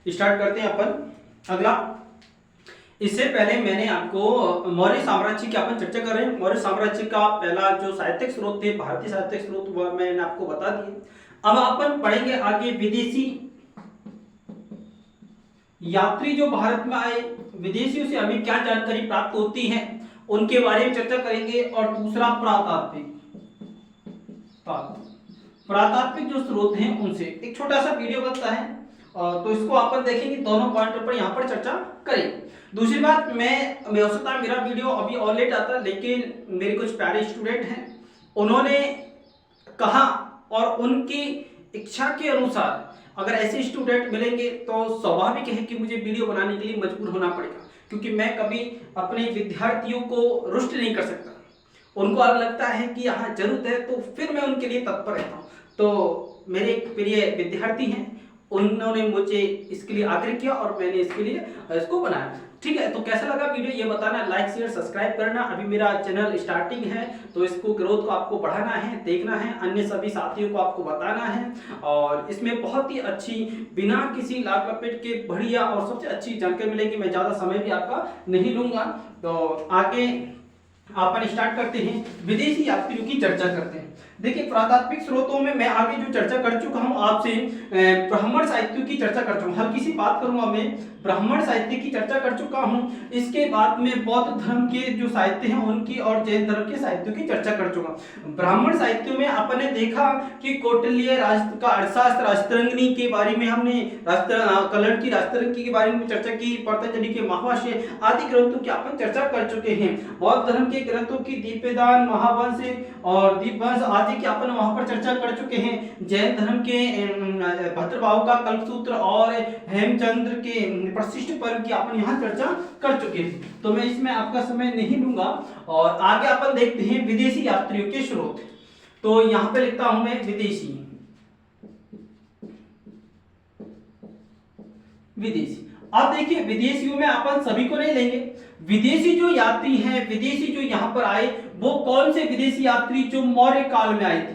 Start करते हैं अपन अगला। इससे पहले मैंने आपको मौर्य साम्राज्य की अपन चर्चा कर रहे हैं। मौर्य साम्राज्य का पहला जो साहित्यिक स्रोत थे, भारतीय साहित्यिक स्रोत, वह मैंने आपको बता दिए। अब अपन पढ़ेंगे आगे विदेशी यात्री जो भारत में आए, विदेशियों से हमें क्या जानकारी प्राप्त होती है उनके बारे में चर्चा करेंगे। और दूसरा पुरातात्विक पुरातात्विक जो स्रोत हैं उनसे एक छोटा सा वीडियो बनता है, तो इसको अपन देखेंगे, दोनों पॉइंट पर यहाँ पर चर्चा करेंगे। दूसरी बात, मैं हो सकता है मेरा वीडियो अभी और लेट आता, लेकिन मेरे कुछ प्यारे स्टूडेंट हैं, उन्होंने कहा और उनकी इच्छा के अनुसार अगर ऐसे स्टूडेंट मिलेंगे तो स्वाभाविक है कि मुझे वीडियो बनाने के लिए मजबूर होना पड़ेगा, क्योंकि मैं कभी अपने विद्यार्थियों को रुष्ट नहीं कर सकता। उनको अगर लगता है कि यहाँ जरूरत है तो फिर मैं उनके लिए तत्पर रहता हूँ। तो मेरे एक प्रिय विद्यार्थी हैं, उन्होंने मुझे इसके लिए आग्रह किया और मैंने इसके लिए इसको बनाया। ठीक है, तो कैसा लगा वीडियो ये बताना, लाइक शेयर सब्सक्राइब करना। अभी मेरा चैनल स्टार्टिंग है तो इसको ग्रोथ को आपको बढ़ाना है, देखना है, अन्य सभी साथियों को आपको बताना है। और इसमें बहुत ही अच्छी, बिना किसी लाग लपेट के बढ़िया और सबसे अच्छी जानकारी मिलेगी। मैं ज़्यादा समय भी आपका नहीं लूंगा। तो आगे अपन स्टार्ट करते हैं, विदेशी यात्रियों की चर्चा करते हैं। देखिए, पुरातात्विक स्रोतों में मैं आगे जो चर्चा कर चुका हूं आपसे, ब्राह्मण साहित्य की चर्चा कर चुका हूं। हल्की सी बात करूंगा, मैं ब्राह्मण साहित्य की चर्चा कर चुका हूं। इसके बाद में बौद्ध धर्म के जो साहित्य हैं उनकी और जैन धर्म के साहित्यों की चर्चा कर चुका हूं। ब्राह्मण साहित्यों में अपन ने देखा कि कौटिल्य राष्ट्र का अर्थशास्त्र, राष्ट्रंगिनी के बारे में हमने, कलर की राष्ट्रंगिनी के बारे में चर्चा की, पतंजलि के महाभाष्य आदि ग्रंथों की अपन चर्चा कर चुके हैं। बौद्ध धर्म के ग्रंथों की दीपदान, महावंश और दीपवंश आदि की अपन वहां पर चर्चा कर चुके हैं। जैन धर्म के भद्रभाव का कल्पसूत्र और हेमचंद्र के प्रशिष्ट पर्व की अपन यहाँ चर्चा कर चुके थे, तो मैं इसमें आपका समय नहीं लूंगा। और आगे अपन देखते हैं विदेशी यात्रियों के स्रोत। तो यहाँ पे लिखता हूं मैं विदेशी। अब देखिए, विदेशियों में अपन सभी को नहीं लेंगे। विदेशी जो यात्री हैं, विदेशी जो यहाँ पर आए, वो कौन से विदेशी यात्री जो मौर्य काल में आए थे,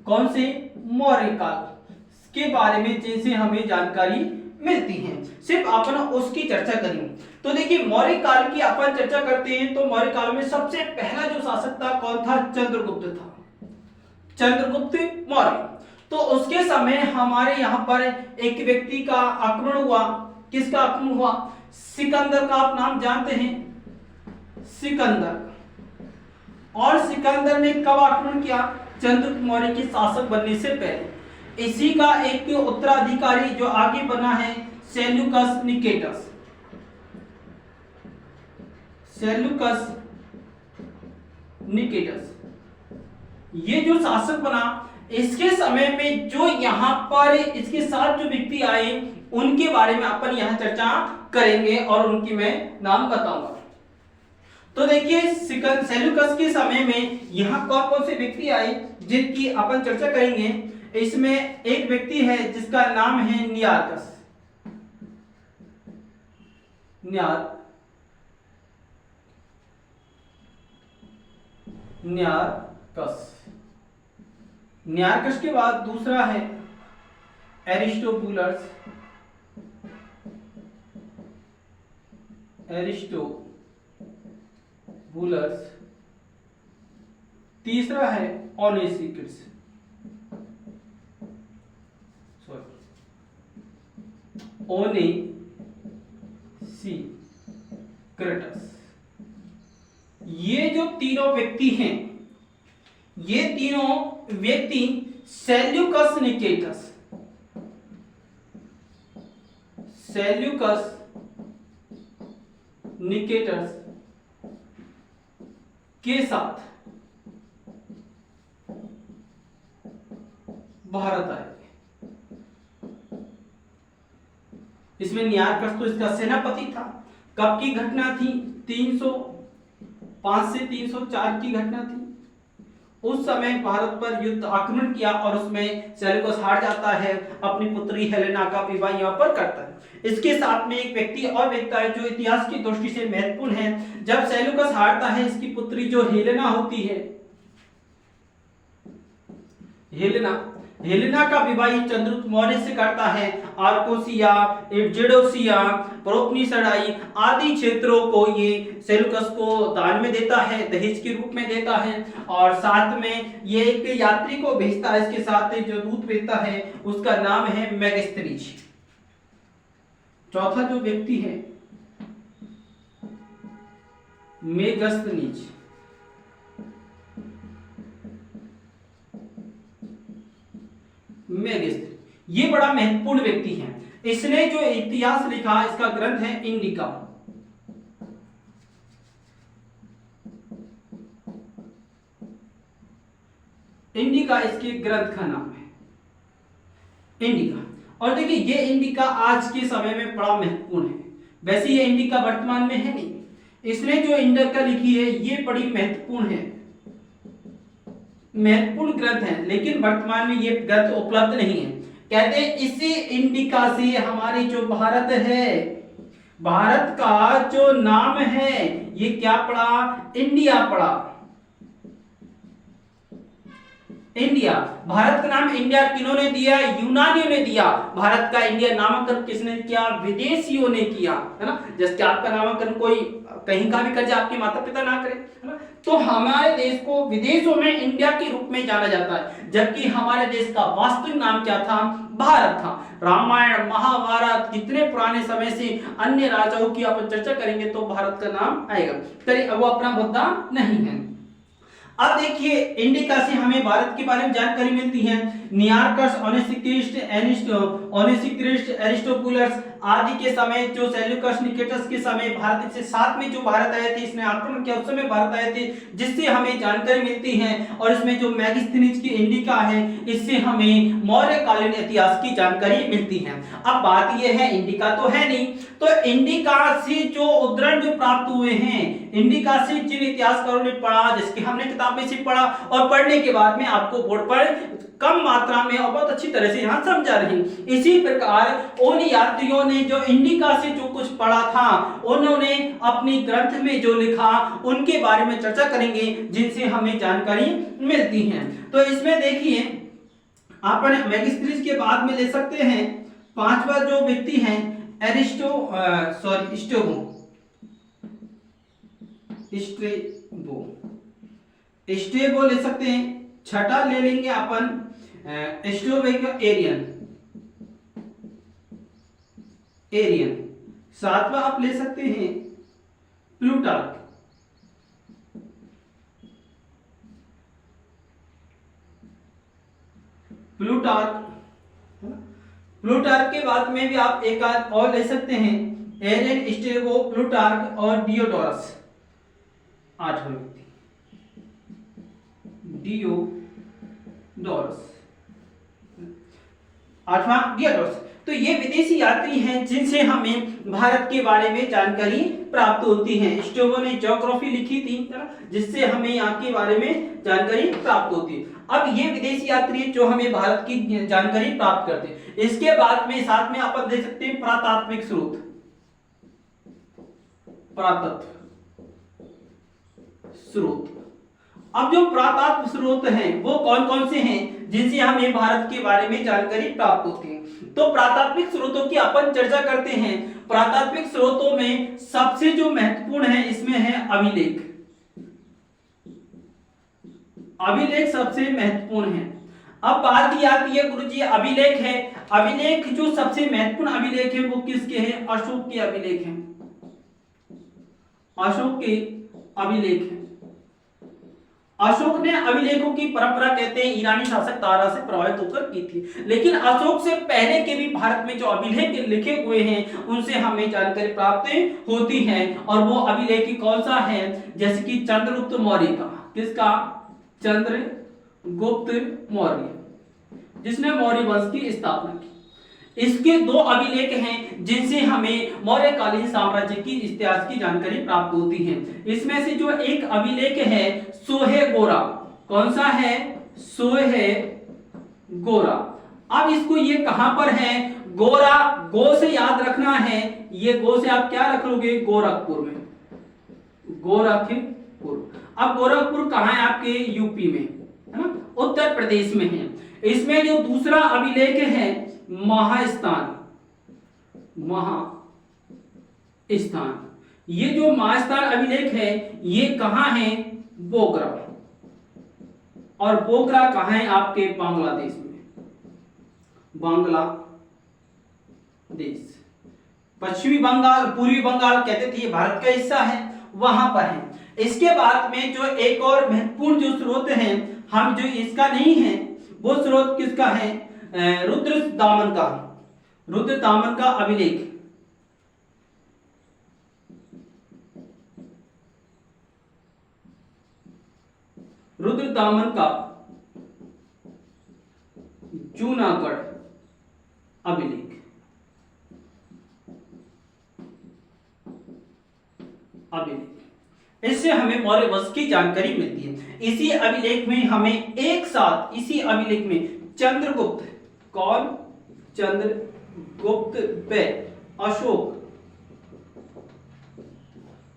कौन से मौर्य काल के बारे में जिनसे हमें जानकारी मिलती है, सिर्फ अपन उसकी चर्चा करेंगे। तो देखिए, मौर्य काल की अपन चर्चा करते हैं तो मौर्य काल में सबसे पहला जो शासक था कौन था? चंद्रगुप्त था, चंद्रगुप्त मौर्य। तो उसके समय हमारे यहाँ पर एक व्यक्ति का आक्रमण हुआ। किसका आक्रमण हुआ? सिकंदर का आप नाम जानते हैं, सिकंदर। और सिकंदर ने कब आक्रमण किया? चंद्रगुप्त मौर्य के शासक बनने से पहले। इसी का एक उत्तराधिकारी जो आगे बना है, सेल्यूकस निकेटस। सेल्यूकस निकेटस ये जो शासक बना, इसके समय में जो यहाँ पर इसके साथ जो व्यक्ति आए उनके बारे में अपन यहाँ चर्चा करेंगे और उनकी मैं नाम बताऊंगा। तो देखिए, सेल्यूकस के समय में यहाँ कौन कौन से व्यक्ति आए जिनकी अपन चर्चा करेंगे। इसमें एक व्यक्ति है जिसका नाम है नियारकस। नियारकस के बाद दूसरा है एरिस्टोबुलस। तीसरा है ओनेसिक्रिटस। ये जो तीनों व्यक्ति हैं, ये तीनों व्यक्ति सेल्यूकस निकेटस के साथ भारत आए। इसमें नियारकस तो इसका सेनापति था। कब की घटना थी? 305 से 304 की घटना थी। उस समय भारत पर युद्ध आक्रमण किया और उसमें सेल्यूकस हार जाता है, अपनी पुत्री हेलेना का विवाह यहाँ पर करता है। इसके साथ में एक व्यक्ति और व्यक्ति है जो इतिहास की दृष्टि से महत्वपूर्ण है। जब सेल्यूकस हारता है, इसकी पुत्री जो हेलेना होती है, हेलेना हेलेना का विवाह चंद्रगुप्त मौर्य से करता है। आर्कोसिया, एडजेडोसिया, प्रोपनिसडाई आदि क्षेत्रों को ये सेल्यूकस को दान में देता है, दहेज के रूप में देता है। और साथ में ये एक यात्री को भेजता है, इसके साथ जो दूत भेजता है उसका नाम है मेगास्थनीज। चौथा जो व्यक्ति है मेगास्थनीज, ये बड़ा महत्वपूर्ण व्यक्ति है। इसने जो इतिहास लिखा इसका ग्रंथ है इंडिका। इंडिका इसके ग्रंथ का नाम है, इंडिका। और देखिए ये इंडिका आज के समय में बड़ा महत्वपूर्ण है। वैसे ये इंडिका वर्तमान में है नहीं, इसने जो इंडिका लिखी है ये बड़ी महत्वपूर्ण है, महत्वपूर्ण ग्रंथ है, लेकिन वर्तमान में ये ग्रंथ उपलब्ध नहीं है। कहते हैं इसी इंडिका से हमारे जो भारत है, भारत का जो नाम है ये क्या पड़ा, इंडिया पड़ा। इंडिया, भारत का नाम इंडिया किन्होंने दिया, यूनानियों ने दिया। भारत का इंडिया नामकरण किसने किया, विदेशियों ने किया, है ना। जैसे आपका नामकरण कोई कहीं का भी कर जाए, आपके माता पिता ना करें, है ना। तो हमारे देश को विदेशों में इंडिया के रूप में जाना जाता है, जबकि हमारे देश का वास्तविक नाम क्या था, भारत था। रामायण महाभारत कितने पुराने समय से अन्य राजाओं की अपन चर्चा करेंगे तो भारत का नाम आएगा, करिए वो अपना मुद्दा नहीं है। अब देखिए इंडिका से हमें भारत के बारे में जानकारी मिलती है। नियार्कस, ओनेसिक्रिस्ट, एरिस्टोबुलस आदि के समय, जो सेल्यूकस निकेटस के समय भारत से साथ में जो भारत आए थे, इसने आक्रमण किया, उस समय भारत आए थे, जिससे हमें जानकारी मिलती है। और इसमें जो मेगास्थनीज की इंडिका है, इससे हमें मौर्यकालीन इतिहास की जानकारी मिलती है। अब बात यह है, इंडिका तो है नहीं, तो इंडिका से जो उद्धरण जो प्राप्त हुए हैं, इंडिका से जिन इतिहासकारों ने पढ़ा, जिसकी हमने किताब में से पढ़ा, और पढ़ने के बाद में आपको बोर्ड पर कम मात्रा में और बहुत अच्छी तरह से यहां समझा रही। इसी प्रकार उन यात्रियों ने जो इंडिका से जो कुछ पढ़ा था, उन्होंने अपनी ग्रंथ में जो लिखा, उनके बारे में चर्चा करेंगे, जिनसे हमें जानकारी मिलती है। तो इसमें देखिए अपन मेगास्थनीज के बाद में ले सकते हैं, पांचवा जो व्यक्ति है स्टेबो ले सकते हैं। छठा ले लेंगे अपन एरियन। सातवां आप ले सकते हैं प्लूटार्क। प्लूटार्क के बाद में भी आप एक आध और ले सकते हैं, एरियन, स्टेबो, प्लूटार्क और डियोडोरस। आठवां व्यक्ति डियोडोरस, आठवां डियोडोरस। तो ये विदेशी यात्री हैं जिनसे हमें भारत के बारे में जानकारी प्राप्त होती है। स्टेबो ने ज्योग्राफी लिखी थी, जिससे हमें यहाँ के बारे में जानकारी प्राप्त होती है। अब ये विदेशी यात्री जो हमें भारत की जानकारी प्राप्त करते हैं। इसके बाद में साथ में आप देख सकते हैं पुरातात्विक स्रोत, पुरातत्व स्रोत। अब जो पुरातात्विक स्रोत हैं वो कौन कौन से हैं जिनसे हमें भारत के बारे में जानकारी प्राप्त होती है। तो पुरातात्विक स्रोतों की अपन चर्चा करते हैं। पुरातात्विक स्रोतों में सबसे जो महत्वपूर्ण है, इसमें है अभिलेख। अभिलेख सबसे महत्वपूर्ण है। अब बात ये आती है गुरुजी अभिलेख है, अभिलेख जो सबसे महत्वपूर्ण अभिलेख है वो किसके हैं, अशोक के अभिलेख हैं। अशोक के अभिलेख हैं। अशोक ने अभिलेखों की परंपरा कहते हैं ईरानी शासक तारा से प्रभावित होकर की थी, लेकिन अशोक से पहले के भी भारत में जो अभिलेख लिखे हुए हैं उनसे हमें जानकारी प्राप्त होती है। और वो अभिलेख कौन सा है, जैसे कि चंद्रगुप्त मौर्य का, किसका, चंद्रगुप्त मौर्य, जिसने मौर्य वंश की स्थापना की। इसके दो अभिलेख हैं जिनसे हमें मौर्यकालीन साम्राज्य की इतिहास की जानकारी प्राप्त होती है। इसमें से जो एक अभिलेख है सोहेगोरा, कौन सा है, सोहेगोरा। अब इसको ये कहां पर है, गोरा, गो से याद रखना है, ये गो से आप क्या रख लोगे, गोरखपुर में, गोरखपुर। अब गोरखपुर कहां है, आपके यूपी में, है ना, उत्तर प्रदेश में है। इसमें जो दूसरा अभिलेख है महास्थान, ये जो महास्थान अभिलेख है ये कहां है? बोगरा। और बोगरा कहां है? आपके बांग्लादेश में, बांग्लादेश, पश्चिमी बंगाल, पूर्वी बंगाल कहते थे, ये भारत का हिस्सा है, वहां पर है। इसके बाद में जो एक और महत्वपूर्ण जो स्रोत है, हम जो इसका नहीं है, वो स्रोत किसका है? रुद्र दामन का अभिलेख। रुद्र दामन का जूनागढ़ अभिलेख। इससे हमें मौर्य वंश की जानकारी मिलती है। इसी अभिलेख में हमें एक साथ, इसी अभिलेख में चंद्रगुप्त, कौन? चंद्रगुप्त व अशोक,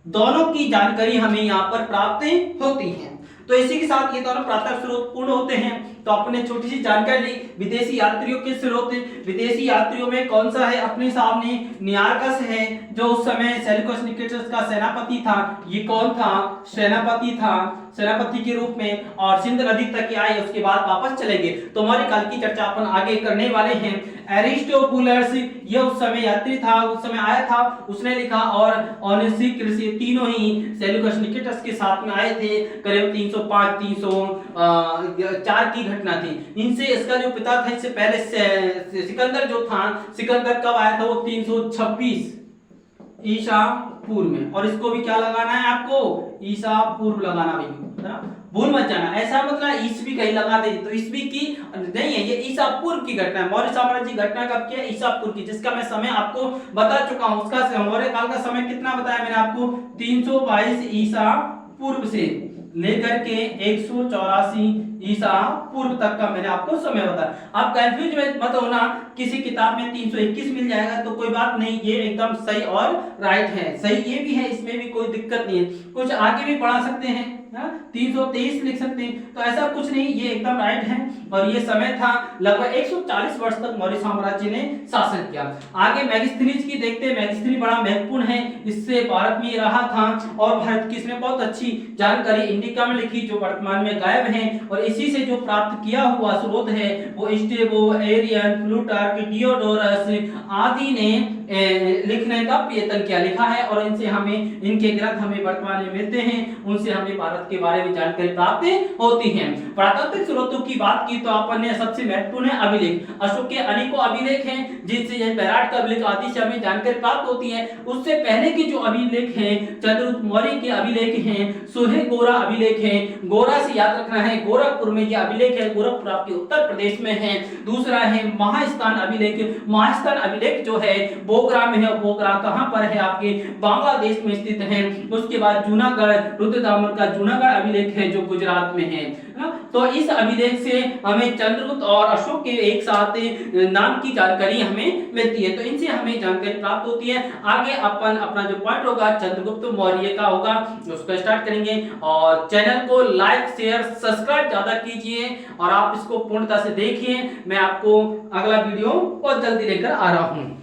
दोनों की जानकारी हमें यहां पर प्राप्त होती है। तो इसी के साथ ये दोनों प्रातः स्रोत पूर्ण होते हैं। तो अपने छोटी सी जानकारी ली। विदेशी यात्रियों के स्रोत, विदेशी यात्रियों में कौन सा है? अपने सामने नियार्कस है, जो उस समय सेल्यूकस निकेटर्स का सेनापति था। ये कौन था? सेनापति था, सेनापति के रूप में, और सिंध नदी तक आए, उसके बाद वापस चले गए। तो हमारी काल की चर्चा अपन आगे करने वाले हैं। एरिस्टोबुलस, ये उस समय यात्री था, उस समय आया था, उसने लिखा। और ऑनेसिक्रिस, ये तीनों ही सेल्यूकस निकेटर्स के साथ में आए थे। करीब 305-304 की घटना थी। इनसे इसका जो पिता था, इससे पहले सिकंदर जो था, सिकंदर कब आया था? वो 326 ईसा पूर्व में। और इसको भी क्या लगाना है आपको? ईसा पूर्व लगाना भाई, है ना, भूल मत जाना। ऐसा मतलब ईसवी कहीं लगा दे तो ईसवी की नहीं है, ये ईसा पूर्व की घटना है। मौर्य साम्राज्य की घटना कब की है? ईसा पूर्व की, जिसका मैं समय आपको बता चुका हूं। उसका मौर्य काल का समय कितना बताया मैंने आपको? 322 ईसा पूर्व से लेकर के 184 ईसा पूर्व तक का मैंने आपको समय बताया। आप कंफ्यूज मत होना, किसी किताब में 321 मिल जाएगा तो कोई बात नहीं, ये एकदम सही और राइट है। सही ये भी है, इसमें भी कोई दिक्कत नहीं है। कुछ आगे भी बढ़ा सकते हैं, 323 लिख सकते हैं, तो ऐसा कुछ नहीं, ये एकदम राइट है। और ये समय था लगभग 140 वर्ष तक मौर्य साम्राज्य ने शासन किया। आगे मैगस्थनीज की देखते हैं। मैगस्थनी बड़ा महत्वपूर्ण है, इससे भारत में रहा था और भारत की इसने बहुत अच्छी जानकारी इंडिका में लिखी, जो वर्तमान में गायब है। और इसी से जो प्राप्त किया हुआ स्रोत है वो स्ट्रेबो, एरियन, प्लूटार्क, डियोडोरस आदि ने लिखने का प्रयत्न किया, लिखा है। और इनसे हमें, इनके ग्रंथ हमें वर्तमान में मिलते हैं, उनसे हमें भारत के बारे में जानकारी प्राप्त होती है। प्राकृतिक स्रोतों की बात की तो अपन ने सबसे महत्वपूर्ण है अभिलेख। अशोक के अनेकों अभिलेख हैं, जिनसे यह बैराट का अभिलेख आदि से हमें जानकारी प्राप्त होती है। उससे पहले के जो अभिलेख हैं, चंद्रगुप्त मौर्य के अभिलेख हैं, सोहे गोरा अभिलेख है। गोरा से याद रखना है, गोरखपुर में यह अभिलेख है, गोरखपुर आपके उत्तर प्रदेश में है। दूसरा है महास्थान अभिलेख। महास्थान अभिलेख जो है बोगरा में है। बोगरा कहां पर है? आपके बांग्लादेश में स्थित है। उसके बाद जूनागढ़, रुद्रदामन का जूनागढ़ अभिलेख है, जो गुजरात में है। तो इस अभिलेख से हमें चंद्रगुप्त और अशोक के एक साथ नाम की जानकारी हमें मिलती है। तो इनसे हमें जानकारी प्राप्त होती है। आगे अपन अपना जो पॉइंट होगा चंद्रगुप्त मौर्य का होगा, उसको स्टार्ट करेंगे। और चैनल को लाइक, शेयर, सब्सक्राइब ज्यादा कीजिए और आप इसको पूर्णता से देखिए। मैं आपको अगला वीडियो बहुत जल्दी लेकर आ रहा हूं।